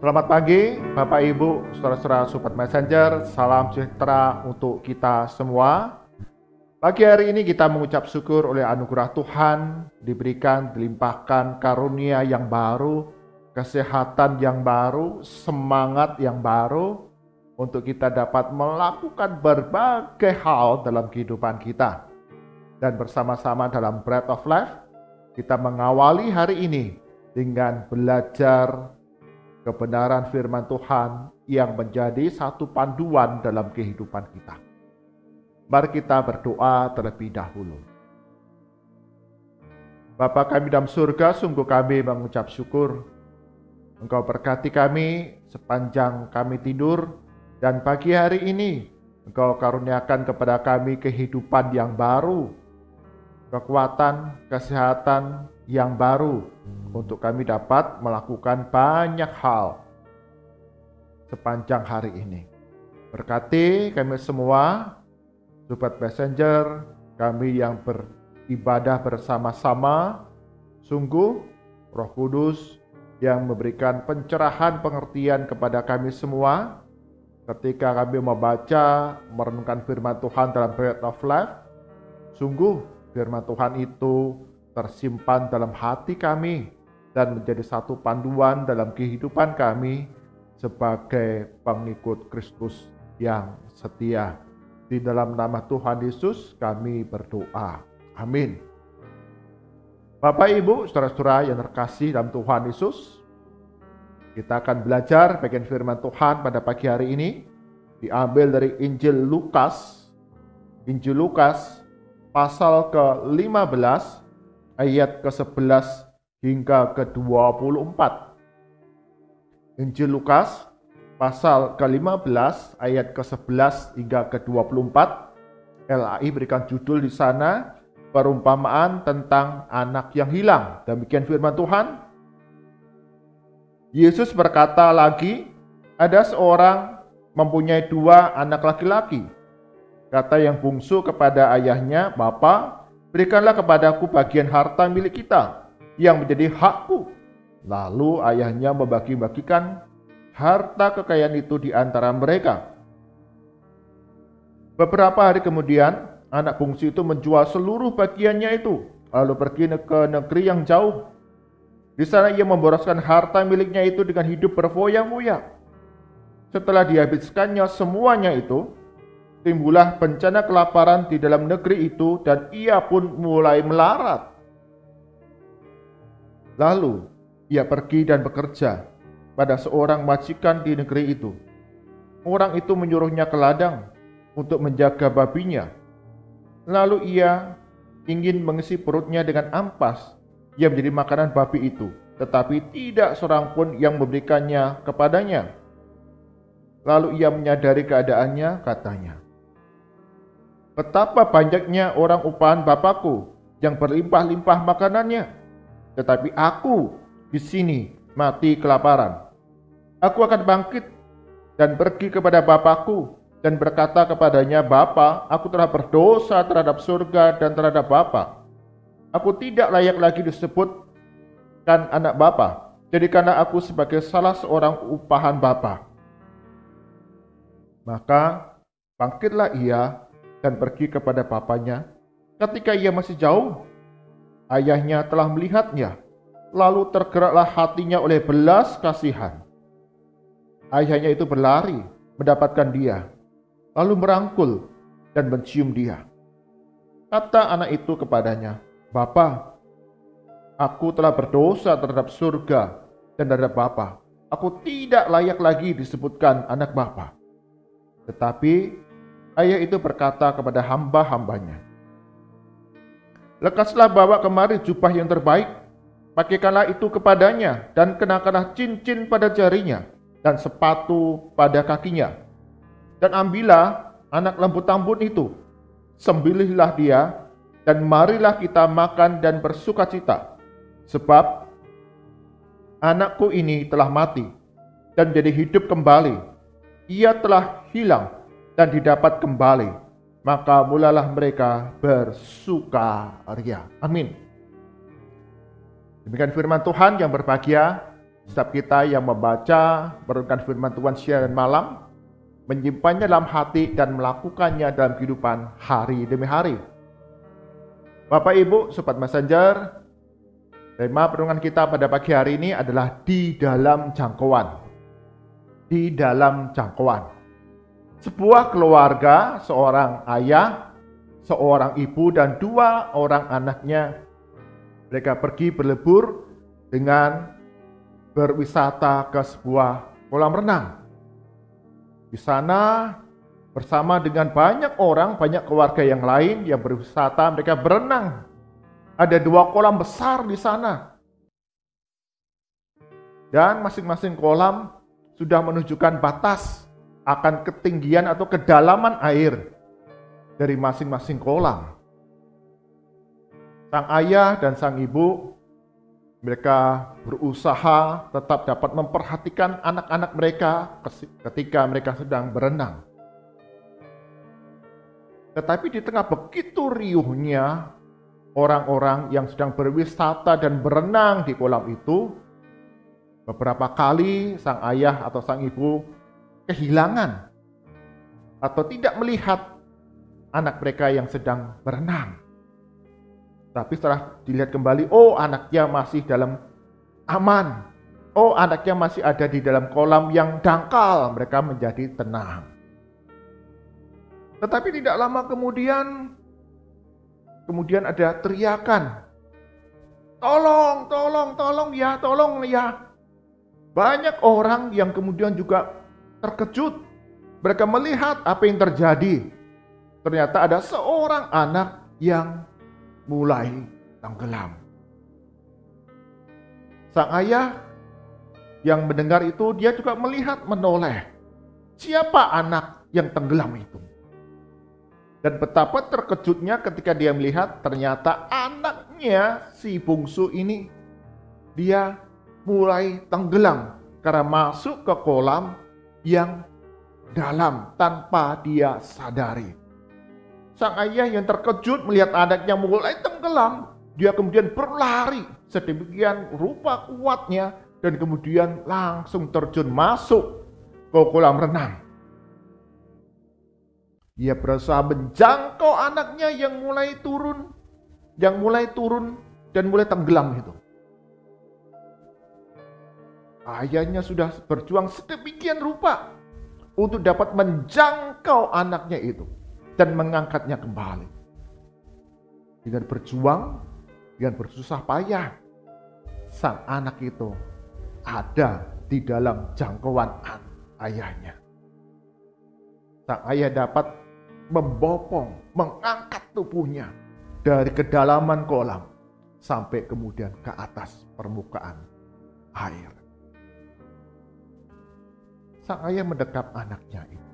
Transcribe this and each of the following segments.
Selamat pagi, Bapak Ibu, saudara-saudara Sobat Messenger. Salam sejahtera untuk kita semua. Pagi hari ini kita mengucap syukur oleh anugerah Tuhan, diberikan, dilimpahkan karunia yang baru, kesehatan yang baru, semangat yang baru, untuk kita dapat melakukan berbagai hal dalam kehidupan kita. Dan bersama-sama dalam Bread of Life, kita mengawali hari ini dengan belajar kebenaran firman Tuhan yang menjadi satu panduan dalam kehidupan kita. Mari kita berdoa terlebih dahulu. Bapa kami dalam surga, sungguh kami mengucap syukur. Engkau berkati kami sepanjang kami tidur, dan pagi hari ini Engkau karuniakan kepada kami kehidupan yang baru, kekuatan, kesehatan yang baru, untuk kami dapat melakukan banyak hal sepanjang hari ini. Berkati kami semua, Sobat Messenger, kami yang beribadah bersama-sama. Sungguh Roh Kudus yang memberikan pencerahan pengertian kepada kami semua ketika kami membaca, merenungkan firman Tuhan dalam Bread of Life. Sungguh firman Tuhan itu tersimpan dalam hati kami dan menjadi satu panduan dalam kehidupan kami sebagai pengikut Kristus yang setia. Di dalam nama Tuhan Yesus kami berdoa. Amin. Bapak Ibu, saudara-saudara yang terkasih dalam Tuhan Yesus, kita akan belajar bagian firman Tuhan pada pagi hari ini, diambil dari Injil Lukas pasal ke-15 ayat ke-11 hingga ke-24. Injil Lukas pasal ke-15 ayat ke-11 hingga ke-24. LAI berikan judul di sana, perumpamaan tentang anak yang hilang. Demikian firman Tuhan. Yesus berkata lagi, ada seorang mempunyai 2 anak laki-laki. Kata yang bungsu kepada ayahnya, "Bapa, berikanlah kepadaku bagian harta milik kita yang menjadi hakku." Lalu ayahnya membagi-bagikan harta kekayaan itu di antara mereka. Beberapa hari kemudian, anak bungsu itu menjual seluruh bagiannya itu, lalu pergi ke negeri yang jauh. Di sana ia memboroskan harta miliknya itu dengan hidup berfoya-foya. Setelah dihabiskannya semuanya itu, timbullah bencana kelaparan di dalam negeri itu dan ia pun mulai melarat. Lalu ia pergi dan bekerja pada seorang majikan di negeri itu. Orang itu menyuruhnya ke ladang untuk menjaga babinya. Lalu ia ingin mengisi perutnya dengan ampas yang menjadi makanan babi itu, tetapi tidak seorang pun yang memberikannya kepadanya. Lalu ia menyadari keadaannya, katanya, "Betapa banyaknya orang upahan Bapakku yang berlimpah-limpah makanannya, tetapi aku di sini mati kelaparan. Aku akan bangkit dan pergi kepada Bapakku dan berkata kepadanya, Bapa, aku telah berdosa terhadap surga dan terhadap Bapa. Aku tidak layak lagi disebutkan anak Bapa. Jadikanlah aku sebagai salah seorang upahan Bapa." Maka bangkitlah ia dan pergi kepada bapaknya. Ketika ia masih jauh, ayahnya telah melihatnya, lalu tergeraklah hatinya oleh belas kasihan. Ayahnya itu berlari mendapatkan dia, lalu merangkul dan mencium dia. Kata anak itu kepadanya, "Bapa, aku telah berdosa terhadap surga dan terhadap Bapa. Aku tidak layak lagi disebutkan anak Bapa." Tetapi ayah itu berkata kepada hamba-hambanya, "Lekaslah bawa kemari jubah yang terbaik, pakaikanlah itu kepadanya, dan kenakanlah cincin pada jarinya, dan sepatu pada kakinya. Dan ambillah anak lembu tambun itu, sembelihlah dia, dan marilah kita makan dan bersukacita. Sebab anakku ini telah mati, dan jadi hidup kembali. Ia telah hilang dan didapat kembali. Maka mulalah mereka bersukaria." Amin. Demikian firman Tuhan yang berbahagia. Setiap kita yang membaca, merenungkan firman Tuhan siang dan malam, menyimpannya dalam hati dan melakukannya dalam kehidupan hari demi hari. Bapak Ibu, Sobat Messenger, tema perenungan kita pada pagi hari ini adalah di dalam jangkauan. Di dalam jangkauan. Sebuah keluarga, seorang ayah, seorang ibu, dan 2 orang anaknya, mereka pergi berlibur dengan berwisata ke sebuah kolam renang. Di sana bersama dengan banyak orang, banyak keluarga yang lain yang berwisata, mereka berenang. Ada 2 kolam besar di sana. Dan masing-masing kolam sudah menunjukkan batas akan ketinggian atau kedalaman air dari masing-masing kolam. Sang ayah dan sang ibu, mereka berusaha tetap dapat memperhatikan anak-anak mereka ketika mereka sedang berenang. Tetapi di tengah begitu riuhnya orang-orang yang sedang berwisata dan berenang di kolam itu, beberapa kali sang ayah atau sang ibu kehilangan atau tidak melihat anak mereka yang sedang berenang. Tapi setelah dilihat kembali, oh anaknya masih dalam aman. Oh anaknya masih ada di dalam kolam yang dangkal. Mereka menjadi tenang. Tetapi tidak lama kemudian ada teriakan. Tolong, tolong, tolong ya, tolong ya. Banyak orang yang kemudian juga terkejut. Mereka melihat apa yang terjadi. Ternyata ada seorang anak yang mulai tenggelam. Sang ayah yang mendengar itu, dia juga melihat menoleh. Siapa anak yang tenggelam itu? Dan betapa terkejutnya ketika dia melihat ternyata anaknya si bungsu ini, dia mulai tenggelam karena masuk ke kolam yang dalam tanpa dia sadari. Sang ayah yang terkejut melihat anaknya mulai tenggelam, dia kemudian berlari sedemikian rupa kuatnya dan kemudian langsung terjun masuk ke kolam renang. Dia berusaha menjangkau anaknya yang mulai turun dan mulai tenggelam itu. Ayahnya sudah berjuang sedemikian rupa untuk dapat menjangkau anaknya itu dan mengangkatnya kembali. Dengan berjuang, dengan bersusah payah, sang anak itu ada di dalam jangkauan ayahnya. Sang ayah dapat membopong, mengangkat tubuhnya dari kedalaman kolam sampai kemudian ke atas permukaan air. Sang ayah mendekap anaknya itu.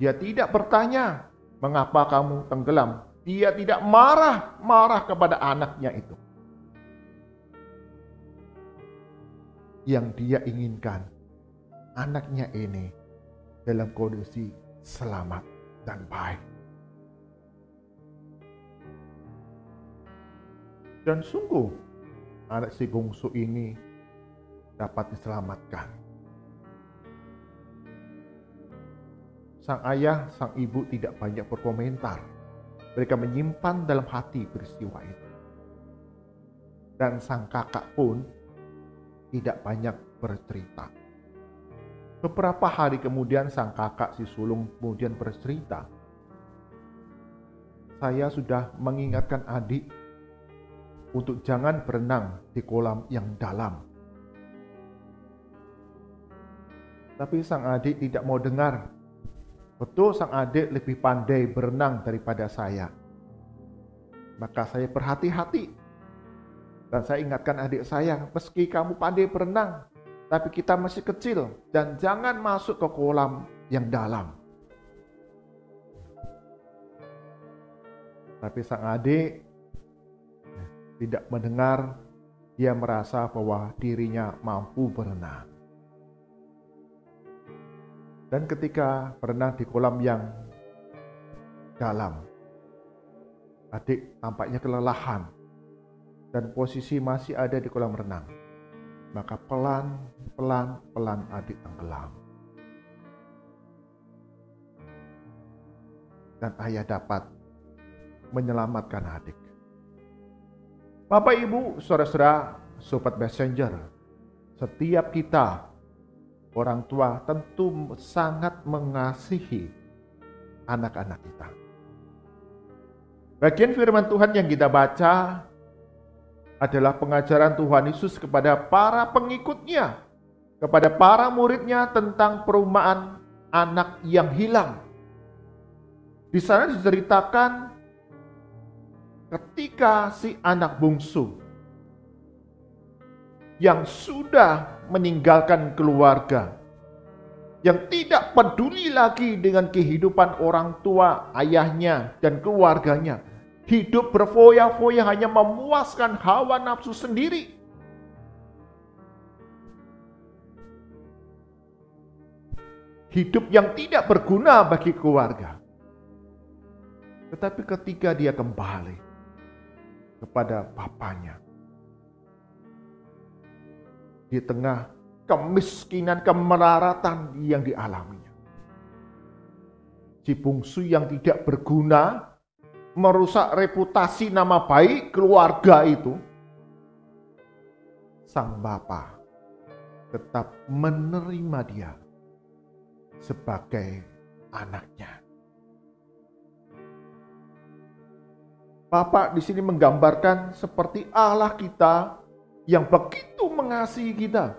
Dia tidak bertanya, mengapa kamu tenggelam? Dia tidak marah kepada anaknya itu. Yang dia inginkan, anaknya ini dalam kondisi selamat dan baik. Dan sungguh, anak si bungsu ini dapat diselamatkan. Sang ayah, sang ibu tidak banyak berkomentar. Mereka menyimpan dalam hati peristiwa itu. Dan sang kakak pun tidak banyak bercerita. Beberapa hari kemudian sang kakak si sulung kemudian bercerita. Saya sudah mengingatkan adik untuk jangan berenang di kolam yang dalam. Tapi sang adik tidak mau dengar. Betul, sang adik lebih pandai berenang daripada saya. Maka saya berhati-hati. Dan saya ingatkan adik saya, meski kamu pandai berenang, tapi kita masih kecil dan jangan masuk ke kolam yang dalam. Tapi sang adik tidak mendengar, dia merasa bahwa dirinya mampu berenang. Dan ketika berenang di kolam yang dalam, adik tampaknya kelelahan dan posisi masih ada di kolam renang. maka pelan adik tenggelam. Dan ayah dapat menyelamatkan adik. Bapak, Ibu, saudara-saudara, sobat messenger, setiap kita, orang tua, tentu sangat mengasihi anak-anak kita. Bagian firman Tuhan yang kita baca adalah pengajaran Tuhan Yesus kepada para pengikutnya, kepada para muridnya tentang perumpamaan anak yang hilang. Di sana diceritakan ketika si anak bungsu yang sudah meninggalkan keluarga, yang tidak peduli lagi dengan kehidupan orang tua, ayahnya, dan keluarganya, hidup berfoya-foya hanya memuaskan hawa nafsu sendiri. Hidup yang tidak berguna bagi keluarga. Tetapi ketika dia kembali kepada bapaknya, di tengah kemiskinan, kemelaratan yang dialaminya, si bungsu yang tidak berguna, merusak reputasi nama baik keluarga itu, sang bapa tetap menerima dia sebagai anaknya. Bapak di sini menggambarkan seperti Allah kita yang begitu mengasihi kita.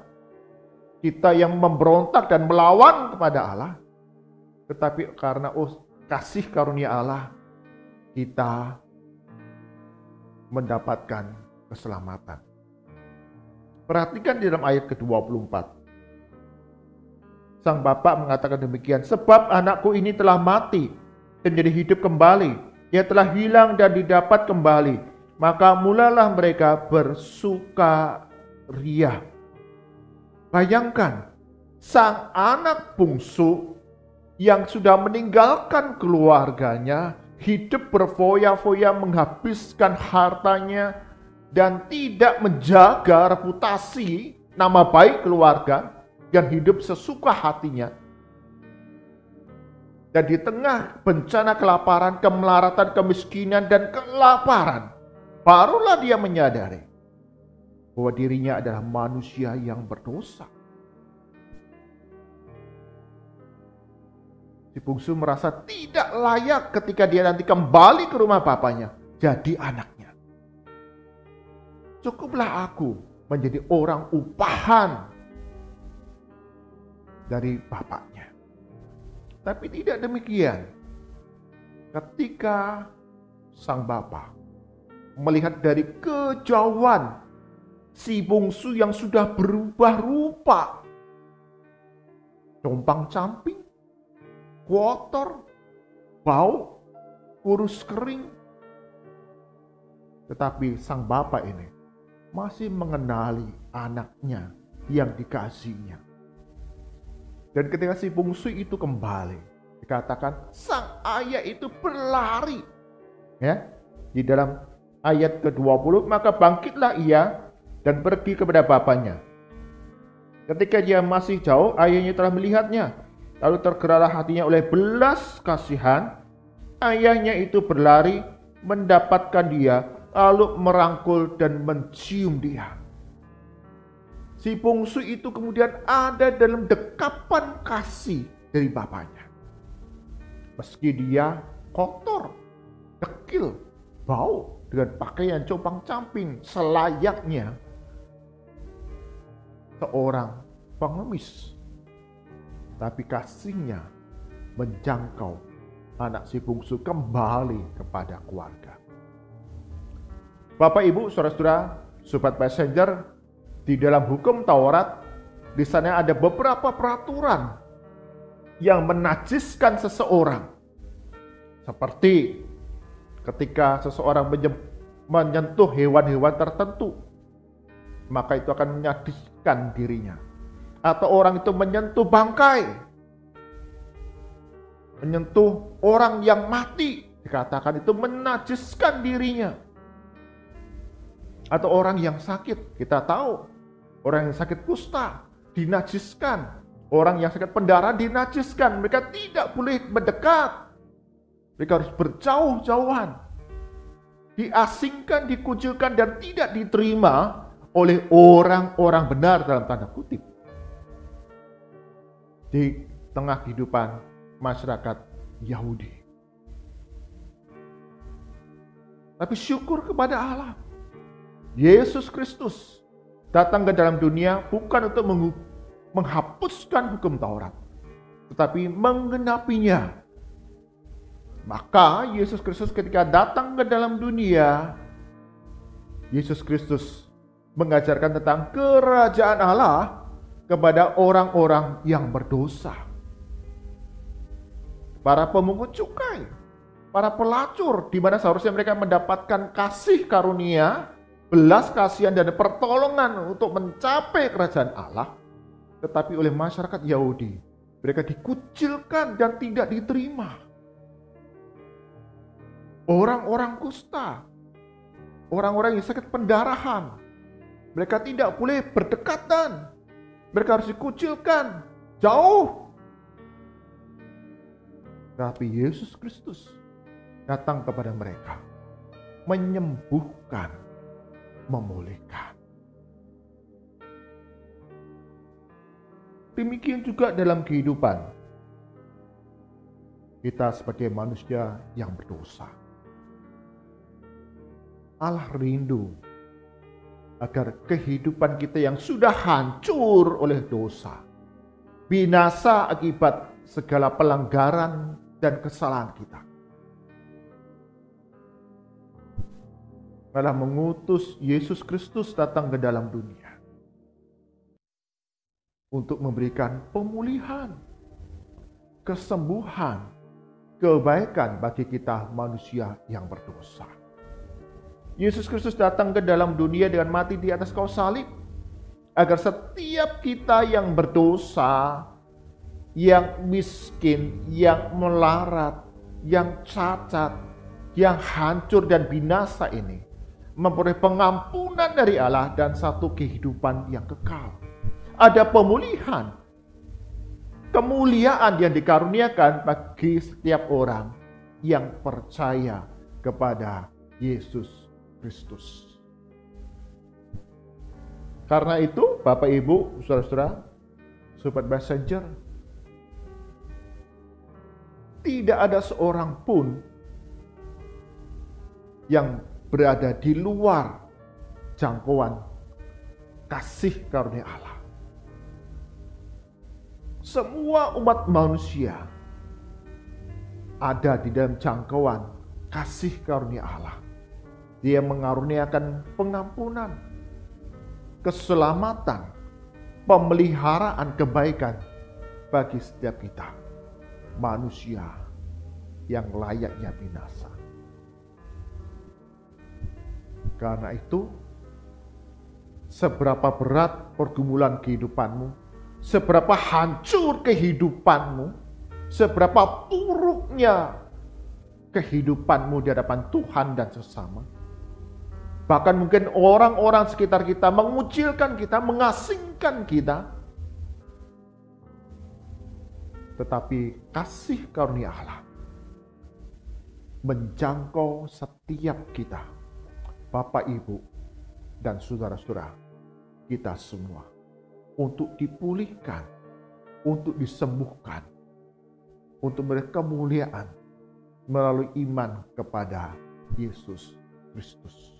Kita yang memberontak dan melawan kepada Allah. Tetapi karena kasih karunia Allah, kita mendapatkan keselamatan. Perhatikan di dalam ayat ke-24. Sang bapak mengatakan demikian, sebab anakku ini telah mati dan jadi hidup kembali. Ia telah hilang dan didapat kembali. Maka mulalah mereka bersukaria. Bayangkan, sang anak bungsu yang sudah meninggalkan keluarganya, hidup berfoya-foya menghabiskan hartanya, dan tidak menjaga reputasi nama baik keluarga, dan hidup sesuka hatinya. Dan di tengah bencana kelaparan, kemelaratan, kemiskinan, dan kelaparan, barulah dia menyadari bahwa dirinya adalah manusia yang berdosa. Si bungsu merasa tidak layak ketika dia nanti kembali ke rumah bapaknya, jadi anaknya. Cukuplah aku menjadi orang upahan dari bapaknya. Tapi tidak demikian. Ketika sang bapa melihat dari kejauhan si bungsu yang sudah berubah rupa, compang-camping, kotor, bau, kurus kering. Tetapi sang bapa ini masih mengenali anaknya yang dikasihinya. Dan ketika si bungsu itu kembali, dikatakan sang ayah itu berlari. Ya, di dalam ayat ke-20, maka bangkitlah ia dan pergi kepada bapaknya. Ketika dia masih jauh, ayahnya telah melihatnya. Lalu tergeraklah hatinya oleh belas kasihan. Ayahnya itu berlari mendapatkan dia, lalu merangkul dan mencium dia. Si bungsu itu kemudian ada dalam dekapan kasih dari bapaknya. Meski dia kotor, dekil, bau, dengan pakaian compang-camping selayaknya seorang pengemis. Tapi kasihnya menjangkau anak si bungsu kembali kepada keluarga. Bapak, Ibu, saudara-saudara, sobat messenger, di dalam hukum Taurat, di sana ada beberapa peraturan yang menajiskan seseorang. Seperti ketika seseorang menyentuh hewan-hewan tertentu, maka itu akan menyadiskan dirinya. Atau orang itu menyentuh bangkai, menyentuh orang yang mati, dikatakan itu menajiskan dirinya. Atau orang yang sakit, kita tahu Orang yang sakit kusta dinajiskan. Orang yang sakit pendarahan dinajiskan. Mereka tidak boleh mendekat. Mereka harus berjauh-jauhan. Diasingkan, dikucilkan, dan tidak diterima oleh orang-orang benar dalam tanda kutip. Di tengah kehidupan masyarakat Yahudi. Tapi syukur kepada Allah. Yesus Kristus datang ke dalam dunia bukan untuk menghapuskan hukum Taurat, tetapi menggenapinya. Maka Yesus Kristus ketika datang ke dalam dunia, Yesus Kristus mengajarkan tentang kerajaan Allah kepada orang-orang yang berdosa. Para pemungut cukai, para pelacur, di mana seharusnya mereka mendapatkan kasih karunia, belas kasihan dan pertolongan untuk mencapai kerajaan Allah, tetapi oleh masyarakat Yahudi mereka dikucilkan dan tidak diterima. Orang-orang kusta, orang-orang yang sakit pendarahan, mereka tidak boleh berdekatan, mereka harus dikucilkan jauh. Tapi Yesus Kristus datang kepada mereka, menyembuhkan, memulihkan. Demikian juga dalam kehidupan kita sebagai manusia yang berdosa. Allah rindu agar kehidupan kita yang sudah hancur oleh dosa, binasa akibat segala pelanggaran dan kesalahan kita, malah mengutus Yesus Kristus datang ke dalam dunia untuk memberikan pemulihan, kesembuhan, kebaikan bagi kita manusia yang berdosa. Yesus Kristus datang ke dalam dunia dengan mati di atas kayu salib, agar setiap kita yang berdosa, yang miskin, yang melarat, yang cacat, yang hancur dan binasa ini memperoleh pengampunan dari Allah dan satu kehidupan yang kekal. Ada pemulihan, kemuliaan yang dikaruniakan bagi setiap orang yang percaya kepada Yesus Kristus. Karena itu, Bapak Ibu, saudara-saudara, sobat messenger, tidak ada seorang pun yang berada di luar jangkauan kasih karunia Allah. Semua umat manusia ada di dalam jangkauan kasih karunia Allah. Dia mengaruniakan pengampunan, keselamatan, pemeliharaan kebaikan bagi setiap kita, manusia yang layaknya binasa. Karena itu, seberapa berat pergumulan kehidupanmu, seberapa hancur kehidupanmu, seberapa buruknya kehidupanmu di hadapan Tuhan dan sesama, bahkan mungkin orang-orang sekitar kita mengucilkan kita, mengasingkan kita, tetapi kasih karunia Allah menjangkau setiap kita, Bapak, Ibu, dan saudara-saudara kita semua, untuk dipulihkan, untuk disembuhkan, untuk memberi kemuliaan melalui iman kepada Yesus Kristus.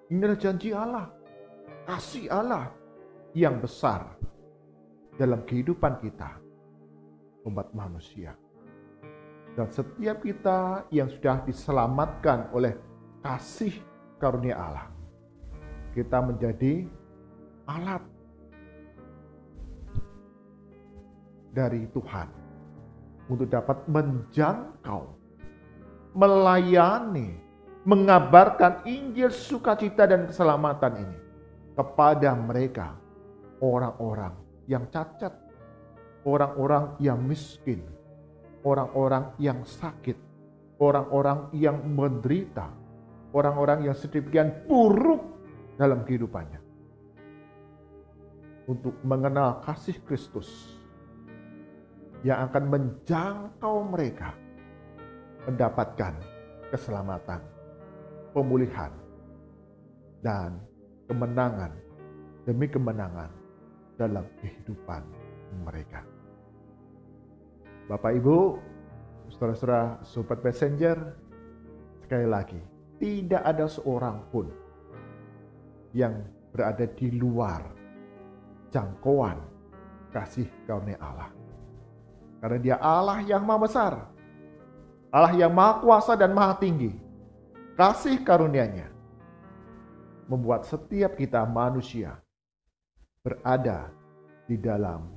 Inilah janji Allah, kasih Allah yang besar dalam kehidupan kita, umat manusia. Dan setiap kita yang sudah diselamatkan oleh kasih karunia Allah, kita menjadi alat dari Tuhan untuk dapat menjangkau, melayani, mengabarkan Injil sukacita dan keselamatan ini kepada mereka, orang-orang yang cacat, orang-orang yang miskin, orang-orang yang sakit, orang-orang yang menderita, orang-orang yang sedemikian buruk dalam kehidupannya. Untuk mengenal kasih Kristus yang akan menjangkau mereka mendapatkan keselamatan, pemulihan, dan kemenangan demi kemenangan dalam kehidupan mereka. Bapak, Ibu, saudara-saudara, sobat messenger, sekali lagi, tidak ada seorang pun yang berada di luar jangkauan kasih karunia Allah. Karena Dia Allah yang Maha Besar, Allah yang Maha Kuasa dan Maha Tinggi. Kasih karunia-Nya membuat setiap kita manusia berada di dalam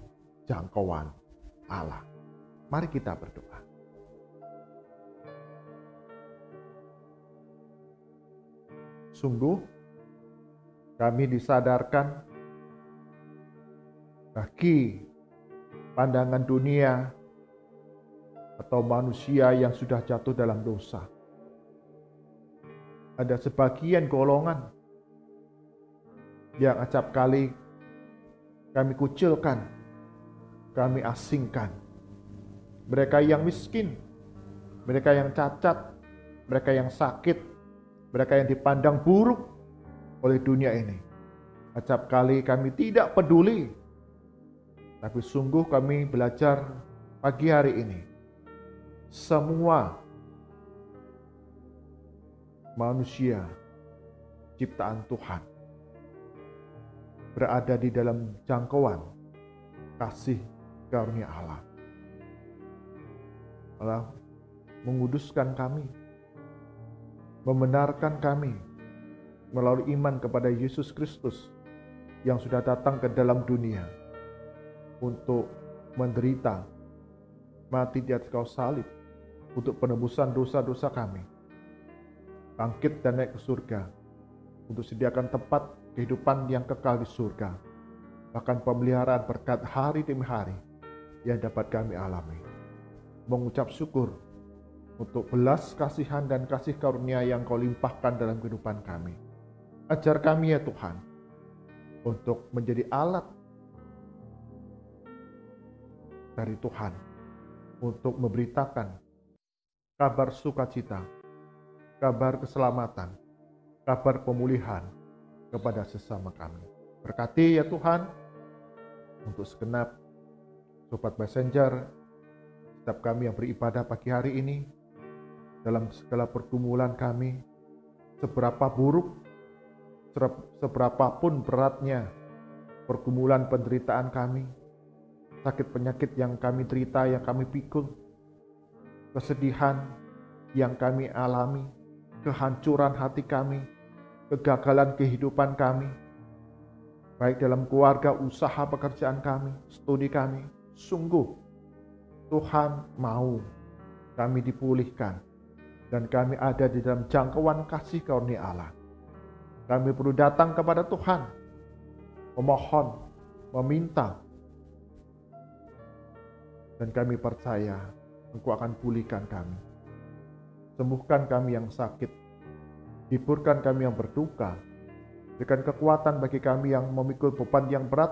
jangkauan Allah. Mari kita berdoa. Sungguh kami disadarkan bagi pandangan dunia atau manusia yang sudah jatuh dalam dosa, ada sebagian golongan yang acap kali kami kucilkan, kami asingkan. Mereka yang miskin, mereka yang cacat, mereka yang sakit, mereka yang dipandang buruk oleh dunia ini. Acap kali kami tidak peduli, tapi sungguh kami belajar pagi hari ini. Semua manusia ciptaan Tuhan berada di dalam jangkauan kasih karunia Allah. Allah menguduskan kami, membenarkan kami melalui iman kepada Yesus Kristus yang sudah datang ke dalam dunia untuk menderita, mati di atas kayu salib untuk penebusan dosa-dosa kami, bangkit dan naik ke surga untuk sediakan tempat kehidupan yang kekal di surga, bahkan pemeliharaan berkat hari demi hari yang dapat kami alami. Mengucap syukur untuk belas kasihan dan kasih karunia yang Kau limpahkan dalam kehidupan kami. Ajar kami ya Tuhan, untuk menjadi alat dari Tuhan, untuk memberitakan kabar sukacita, kabar keselamatan, kabar pemulihan kepada sesama kami. Berkati ya Tuhan untuk segenap sobat messenger, setiap kami yang beribadah pagi hari ini, dalam segala pergumulan kami, seberapa buruk, seberapapun beratnya pergumulan penderitaan kami, sakit penyakit yang kami derita, yang kami pikul, kesedihan yang kami alami, kehancuran hati kami, kegagalan kehidupan kami, baik dalam keluarga, usaha, pekerjaan kami, studi kami. Sungguh Tuhan mau kami dipulihkan dan kami ada di dalam jangkauan kasih karunia Allah. Kami perlu datang kepada Tuhan, memohon, meminta, dan kami percaya Engkau akan pulihkan kami, sembuhkan kami yang sakit, hiburkan kami yang berduka, berikan kekuatan bagi kami yang memikul beban yang berat,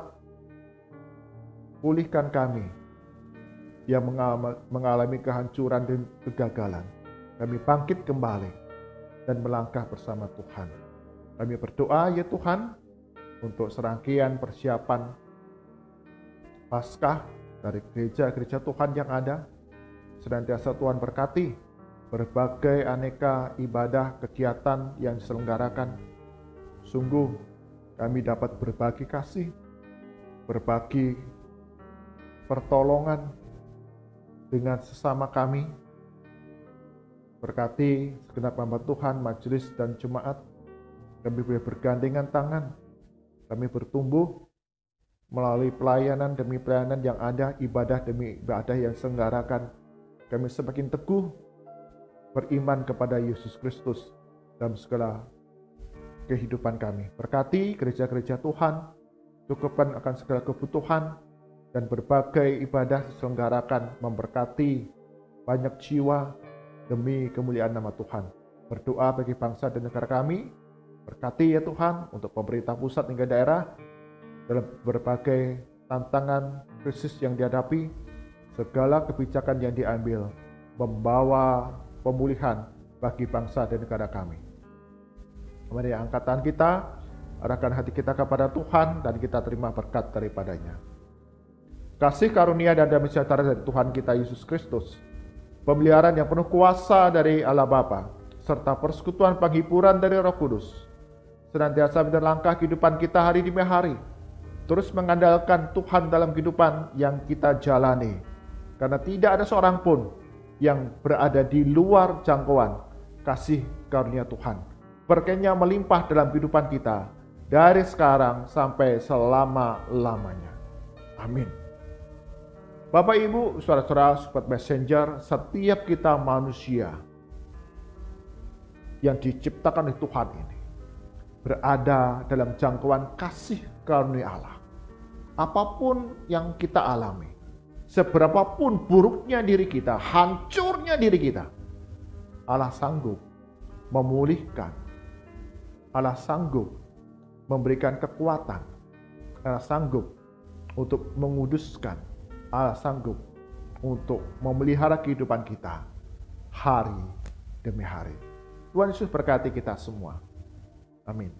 pulihkan kami yang mengalami kehancuran dan kegagalan. Kami bangkit kembali dan melangkah bersama Tuhan. Kami berdoa ya Tuhan untuk serangkaian persiapan Paskah dari gereja-gereja Tuhan yang ada. Senantiasa Tuhan berkati berbagai aneka ibadah kegiatan yang diselenggarakan. Sungguh kami dapat berbagi kasih, berbagi pertolongan dengan sesama kami. Berkati segenap hamba Tuhan, majelis dan jemaat. Kami boleh bergandengan tangan, kami bertumbuh melalui pelayanan demi pelayanan yang ada, ibadah demi ibadah yang diselenggarakan. Kami semakin teguh beriman kepada Yesus Kristus dalam segala kehidupan kami. Berkati gereja-gereja Tuhan, cukupkan akan segala kebutuhan, dan berbagai ibadah diselenggarakan memberkati banyak jiwa demi kemuliaan nama Tuhan. Berdoa bagi bangsa dan negara kami, Berkati ya Tuhan untuk pemerintah pusat hingga daerah dalam berbagai tantangan krisis yang dihadapi, segala kebijakan yang diambil membawa pemulihan bagi bangsa dan negara kami. Mari angkatan kita, arahkan hati kita kepada Tuhan dan kita terima berkat daripadanya. Kasih karunia dan damai sejahtera dari Tuhan kita Yesus Kristus, pemeliharaan yang penuh kuasa dari Allah Bapa, serta persekutuan penghiburan dari Roh Kudus, senantiasa menerlangkah kehidupan kita hari demi hari, terus mengandalkan Tuhan dalam kehidupan yang kita jalani, karena tidak ada seorang pun yang berada di luar jangkauan kasih karunia Tuhan. Berkahnya melimpah dalam kehidupan kita, dari sekarang sampai selama-lamanya. Amin. Bapak, Ibu, saudara-saudara, sobat messenger, setiap kita manusia yang diciptakan oleh Tuhan ini berada dalam jangkauan kasih karunia Allah. Apapun yang kita alami, seberapapun buruknya diri kita, hancurnya diri kita, Allah sanggup memulihkan, Allah sanggup memberikan kekuatan, Allah sanggup untuk menguduskan, Allah sanggup untuk memelihara kehidupan kita hari demi hari. Tuhan Yesus berkati kita semua. Amin.